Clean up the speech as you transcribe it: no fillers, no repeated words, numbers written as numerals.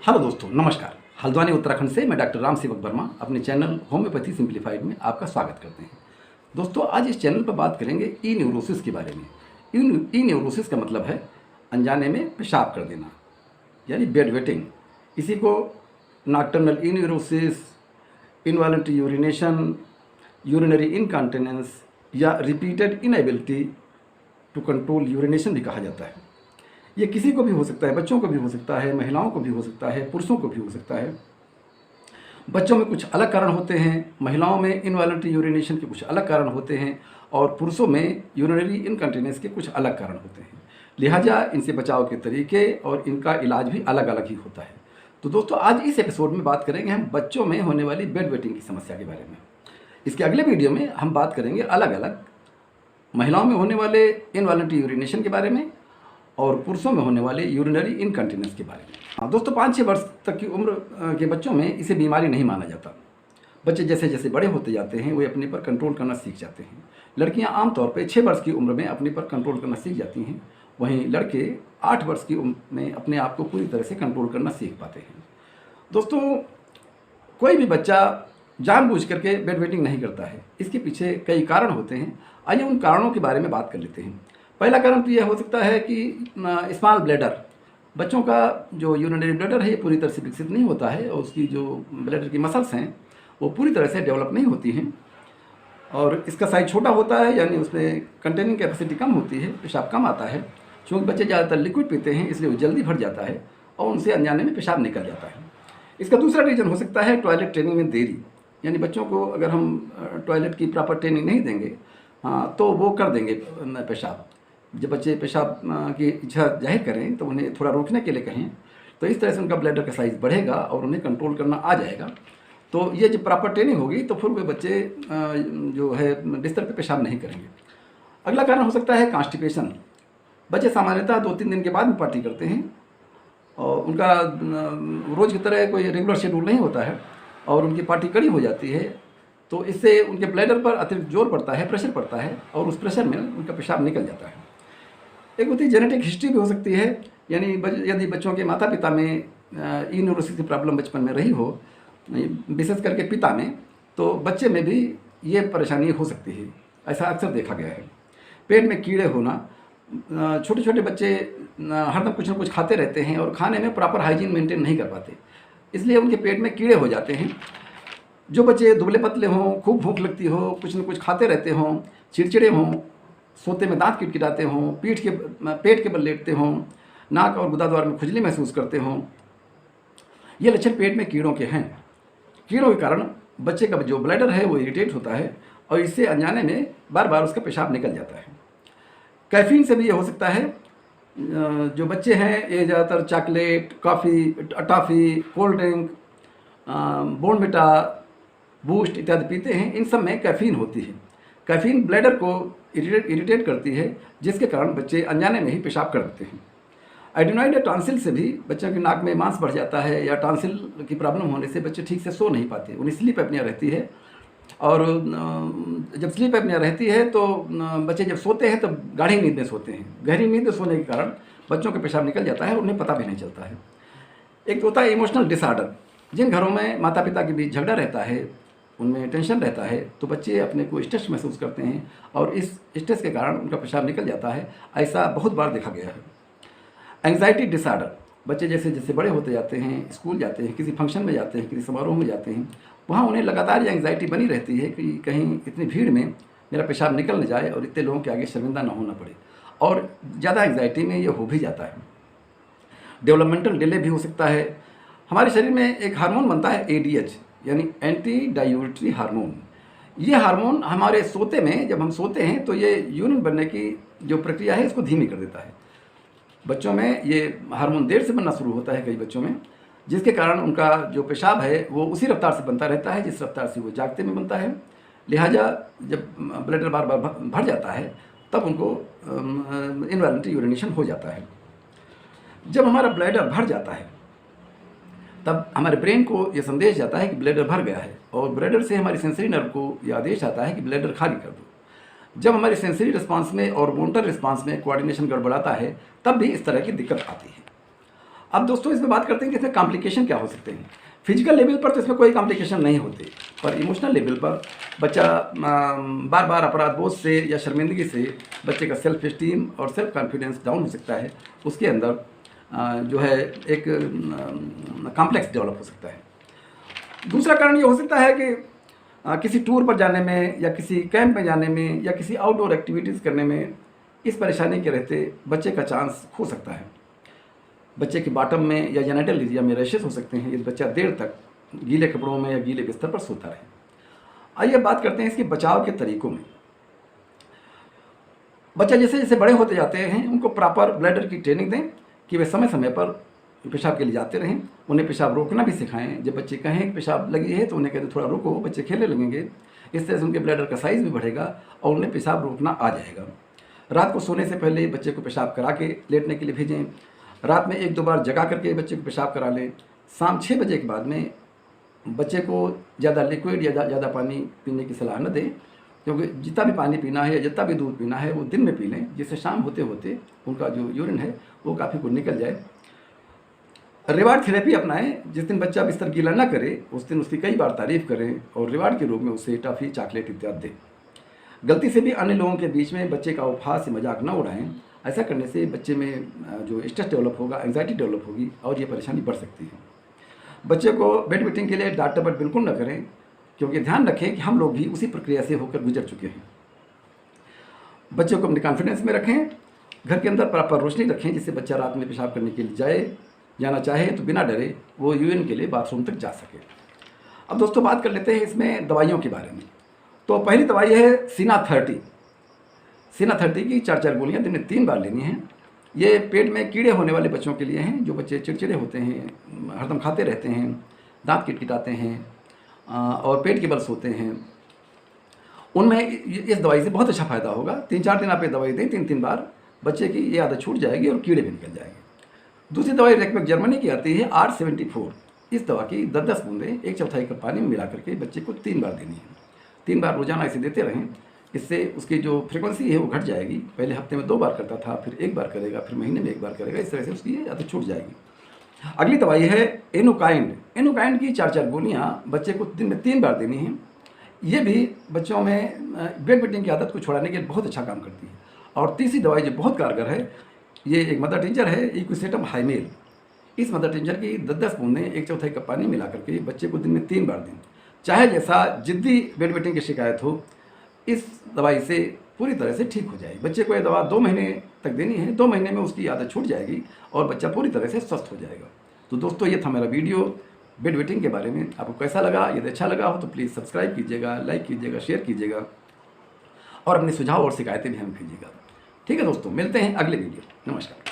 Hello दोस्तों, नमस्कार। हल्द्वानी उत्तराखंड से मैं डॉक्टर राम सेवक वर्मा अपने चैनल होम्योपैथी सिंप्लीफाइड में आपका स्वागत करते हैं। दोस्तों, आज इस चैनल पर बात करेंगे ई न्यूरोसिस के बारे में। ई न्यूरोसिस का मतलब है अनजाने में पेशाब कर देना, यानी बेड वेटिंग। इसी को nocturnal enuresis, involuntary urination, urinary incontinence या repeated inability to control urination भी कहा जाता है। ये किसी को भी हो सकता है, बच्चों को भी हो सकता है, महिलाओं को भी हो सकता है, पुरुषों को भी हो सकता है। बच्चों में कुछ अलग कारण होते हैं, महिलाओं में इनवॉलंटरी यूरिनेशन के कुछ अलग कारण होते हैं और पुरुषों में यूरिनरी इनकंटिनेंस के कुछ अलग कारण होते हैं। लिहाजा इनसे बचाव के तरीके और इनका इलाज भी अलग अलग ही होता है। तो दोस्तों, आज इस एपिसोड में बात करेंगे हम बच्चों में होने वाली बेड वेटिंग की समस्या के बारे में। इसके अगले वीडियो में हम बात करेंगे अलग अलग महिलाओं में होने वाले इनवॉलंटरी यूरिनेशन के बारे में और पुरुषों में होने वाले यूरिनरी इनकंटिनेंस के बारे में। हाँ दोस्तों, 5-6 वर्ष तक की उम्र के बच्चों में इसे बीमारी नहीं माना जाता। बच्चे जैसे जैसे बड़े होते जाते हैं वे अपने पर कंट्रोल करना सीख जाते हैं। लड़कियां आमतौर पर 6 वर्ष की उम्र में अपने पर कंट्रोल करना सीख जाती हैं, वहीं लड़के 8 वर्ष की उम्र में अपने आप को पूरी तरह से कंट्रोल करना सीख पाते हैं। दोस्तों, कोई भी बच्चा जानबूझ करके बेड वेटिंग नहीं करता है। इसके पीछे कई कारण होते हैं। आइए उन कारणों के बारे में बात कर लेते हैं। पहला कारण तो यह हो सकता है कि स्मॉल ब्लैडर, बच्चों का जो यूरिनरी ब्लैडर है ये पूरी तरह से विकसित नहीं होता है और उसकी जो ब्लैडर की मसल्स हैं वो पूरी तरह से डेवलप नहीं होती हैं और इसका साइज छोटा होता है, यानी उसमें कंटेनिंग कैपेसिटी कम होती है, पेशाब कम आता है। क्योंकि बच्चे ज़्यादातर लिक्विड पीते हैं इसलिए वो जल्दी भर जाता है और उनसे अनजाने में पेशाब निकल जाता है। इसका दूसरा रीज़न हो सकता है टॉयलेट ट्रेनिंग में देरी, यानी बच्चों को अगर हम टॉयलेट की प्रॉपर ट्रेनिंग नहीं देंगे तो वो कर देंगे पेशाब। जब बच्चे पेशाब की इच्छा जाहिर करें तो उन्हें थोड़ा रोकने के लिए कहें, तो इस तरह से उनका ब्लैडर का साइज़ बढ़ेगा और उन्हें कंट्रोल करना आ जाएगा। तो ये जब प्रॉपर ट्रेनिंग होगी तो फिर वे बच्चे जो है बिस्तर पे पेशाब नहीं करेंगे। अगला कारण हो सकता है कॉन्स्टिपेशन। बच्चे सामान्यतः 2-3 दिन के बाद में पार्टी करते हैं और उनका रोज़ की तरह कोई रेगुलर शेड्यूल नहीं होता है और उनकी पार्टी कड़ी हो जाती है, तो इससे उनके ब्लैडर पर अतिरिक्त जोर पड़ता है, प्रेशर पड़ता है और उस प्रेशर में उनका पेशाब निकल जाता है। एक होती है जेनेटिक हिस्ट्री भी हो सकती है, यानी यदि बच्चों के माता पिता में ई न्यूरोसिस की प्रॉब्लम बचपन में रही हो, विशेष करके पिता में, तो बच्चे में भी ये परेशानी हो सकती है। ऐसा अक्सर देखा गया है। पेट में कीड़े होना, छोटे छोटे बच्चे हरदम कुछ ना कुछ खाते रहते हैं और खाने में प्रॉपर हाइजीन मेंटेन नहीं कर पाते, इसलिए उनके पेट में कीड़े हो जाते हैं। जो बच्चे दुबले पतले हों, खूब भूख लगती हो, कुछ न कुछ खाते रहते हों, चिड़चिड़े हों, सोते में दांत किटकिटाते हों, पेट के बल लेटते हों, नाक और गुदा द्वार में खुजली महसूस करते हों, ये लक्षण पेट में कीड़ों के हैं। कीड़ों के कारण बच्चे का जो ब्लैडर है वो इरिटेट होता है और इससे अनजाने में बार बार उसका पेशाब निकल जाता है। कैफीन से भी ये हो सकता है। जो बच्चे हैं ये ज़्यादातर chocolate, coffee, toffee, cold drink, Bournvita, boost इत्यादि पीते हैं। इन सब में कैफीन होती है। कैफीन ब्लैडर को इरिटेट करती है, जिसके कारण बच्चे अनजाने में ही पेशाब कर देते हैं। एडिनॉइड या टॉन्सिल से भी बच्चों की नाक में मांस बढ़ जाता है या टॉन्सिल की प्रॉब्लम होने से बच्चे ठीक से सो नहीं पाते, उन्हें स्लीप एपनिया रहती है। और जब स्लीप एपनिया रहती है तो बच्चे जब सोते हैं तब गाढ़ी नींद में सोते हैं। गहरी नींद में सोने के कारण बच्चों का पेशाब निकल जाता है और उन्हें पता भी नहीं चलता है। एक तो होता है इमोशनल डिसऑर्डर। जिन घरों में माता पिता के बीच झगड़ा रहता है, उनमें टेंशन रहता है, तो बच्चे अपने को स्ट्रेस महसूस करते हैं और इस स्ट्रेस के कारण उनका पेशाब निकल जाता है। ऐसा बहुत बार देखा गया है। एंग्जाइटी डिसऑर्डर, बच्चे जैसे जैसे बड़े होते जाते हैं, स्कूल जाते हैं, किसी फंक्शन में जाते हैं, किसी समारोह में जाते हैं, वहाँ उन्हें लगातार ये एंग्जाइटी बनी रहती है कि कहीं इतनी भीड़ में मेरा पेशाब निकल न जाए और इतने लोगों के आगे शर्मिंदा ना होना पड़े, और ज़्यादा एंग्जाइटी में ये हो भी जाता है। डेवलपमेंटल डिले भी हो सकता है। हमारे शरीर में एक हार्मोन बनता है ADH, यानी एंटी डायूरेटरी हार्मोन। ये हार्मोन हमारे सोते में, जब हम सोते हैं तो ये यूरिन बनने की जो प्रक्रिया है इसको धीमी कर देता है। बच्चों में ये हार्मोन देर से बनना शुरू होता है कई बच्चों में, जिसके कारण उनका जो पेशाब है वो उसी रफ्तार से बनता रहता है जिस रफ्तार से वो जागते में बनता है। लिहाजा जब ब्लैडर बार बार भर जाता है तब उनको इनवॉलंटरी यूरिनेशन हो जाता है। जब हमारा ब्लैडर भर जाता है तब हमारे ब्रेन को ये संदेश जाता है कि ब्लैडर भर गया है और ब्लैडर से हमारी सेंसरी नर्व को ये आदेश आता है कि ब्लैडर खाली कर दो। जब हमारी सेंसरी रिस्पांस में और मोटर रिस्पांस में कोऑर्डिनेशन गड़बड़ाता है तब भी इस तरह की दिक्कत आती है। अब दोस्तों इसमें बात करते हैं कि इसमें कॉम्प्लिकेशन क्या हो सकते हैं। फिजिकल लेवल पर तो इसमें कोई कॉम्प्लिकेशन नहीं होते, पर इमोशनल लेवल पर बच्चा बार बार अपराध बोध से या शर्मिंदगी से बच्चे का सेल्फ इस्टीम और सेल्फ कॉन्फिडेंस डाउन हो सकता है। उसके अंदर जो है एक कॉम्प्लेक्स डेवलप हो सकता है। दूसरा कारण ये हो सकता है कि किसी टूर पर जाने में या किसी कैंप में जाने में या किसी आउटडोर एक्टिविटीज़ करने में इस परेशानी के रहते बच्चे का चांस खो सकता है। बच्चे के बॉटम में या जेनिटल एरिया में रैशेस हो सकते हैं यदि बच्चा देर तक गीले कपड़ों में या गीले बिस्तर पर सोता रहे। आइए बात करते हैं इसके बचाव के तरीकों में। बच्चा जैसे जैसे बड़े होते जाते हैं उनको प्रॉपर ब्लैडर की ट्रेनिंग दें कि वे समय समय पर पेशाब के लिए जाते रहें। उन्हें पेशाब रोकना भी सिखाएं। जब बच्चे कहें कि पेशाब लगी है तो उन्हें कहते थोड़ा रुको, बच्चे खेलने लगेंगे। इस तरह से उनके ब्लैडर का साइज़ भी बढ़ेगा और उन्हें पेशाब रोकना आ जाएगा। रात को सोने से पहले बच्चे को पेशाब करा के लेटने के लिए भेजें। रात में 1-2 बार जगा करके बच्चे को पेशाब करा लें। शाम 6 बजे के बाद में बच्चे को ज़्यादा लिक्विड या ज़्यादा पानी पीने की सलाह न दें, क्योंकि जितना भी पानी पीना है या जितना भी दूध पीना है वो दिन में पी लें, जिससे शाम होते होते उनका जो यूरिन है वो काफ़ी कुछ निकल जाए। रिवार्ड थेरेपी अपनाएं। जिस दिन बच्चा बिस्तर गीला ना करे उस दिन उसकी कई बार तारीफ़ करें और रिवार्ड के रूप में उसे टॉफ़ी, चॉकलेट इत्यादि दें। गलती से भी अन्य लोगों के बीच में बच्चे का उपहास से मजाक न उड़ाएं। ऐसा करने से बच्चे में जो स्ट्रेस डेवलप होगा, एंग्जाइटी डेवलप होगी और ये परेशानी बढ़ सकती है। बच्चे को बेड वेटिंग के लिए डांट डपट बिल्कुल न करें, क्योंकि ध्यान रखें कि हम लोग भी उसी प्रक्रिया से होकर गुजर चुके हैं। बच्चे को अपने कॉन्फिडेंस में रखें। घर के अंदर प्रॉपर रोशनी रखें जिससे बच्चा रात में पेशाब करने के लिए जाना चाहे तो बिना डरे वो यूरिन के लिए बाथरूम तक जा सके। अब दोस्तों बात कर लेते हैं इसमें दवाइयों के बारे में। तो पहली दवाई है सिना30। सिना30 की 4 गोलियां दिन में 3 बार लेनी हैं। ये पेट में कीड़े होने वाले बच्चों के लिए हैं, जो बच्चे चिड़चिड़े होते हैं, हरदम खाते रहते हैं, दांत किटकिटाते हैं और पेट के बल सोते हैं। उनमें इस दवाई से बहुत अच्छा फ़ायदा होगा। 3-4 दिन आप ये दवाई दें 3-3 बार, बच्चे की ये आदत छूट जाएगी और कीड़े भी निकल जाएंगे। दूसरी दवाई रेकमेक जर्मनी की आती है R74। इस दवा की 10-10 बूंदें 1/4 कप पानी में मिला करके बच्चे को 3 बार देनी है। 3 बार रोजाना इसे देते रहें। इससे उसकी जो फ्रीक्वेंसी है वो घट जाएगी। पहले हफ्ते में 2 बार करता था, फिर 1 बार करेगा, फिर महीने में 1 बार करेगा। इस तरह से उसकी आदत छूट जाएगी। अगली दवाई है एनोकाइंड। एनोकाइंड की 4 गोलियाँ बच्चे को दिन में 3 बार देनी है। ये भी बच्चों में बेड वेटिंग की आदत को छुड़ाने के लिए बहुत अच्छा काम करती है। और तीसरी दवाई जो बहुत कारगर है, ये एक मदर टिंचर है, इक्विसेटम हाइमेल। इस मदर टिंचर की 10-10 बूंदें 1/4 कप पानी मिला करके बच्चे को दिन में 3 बार दें। चाहे जैसा जिद्दी बेड वेटिंग की शिकायत हो, इस दवाई से पूरी तरह से ठीक हो जाएगी। बच्चे को ये दवा 2 महीने तक देनी है। 2 महीने में उसकी आदत छूट जाएगी और बच्चा पूरी तरह से स्वस्थ हो जाएगा। तो दोस्तों ये था मेरा वीडियो बेड वेटिंग के बारे में। आपको कैसा लगा? यदि अच्छा लगा हो तो प्लीज़ सब्सक्राइब कीजिएगा, लाइक कीजिएगा, शेयर कीजिएगा और अपने सुझाव और शिकायतें भी हमें भेजिएगा। ठीक है दोस्तों, मिलते हैं अगले वीडियो। नमस्कार।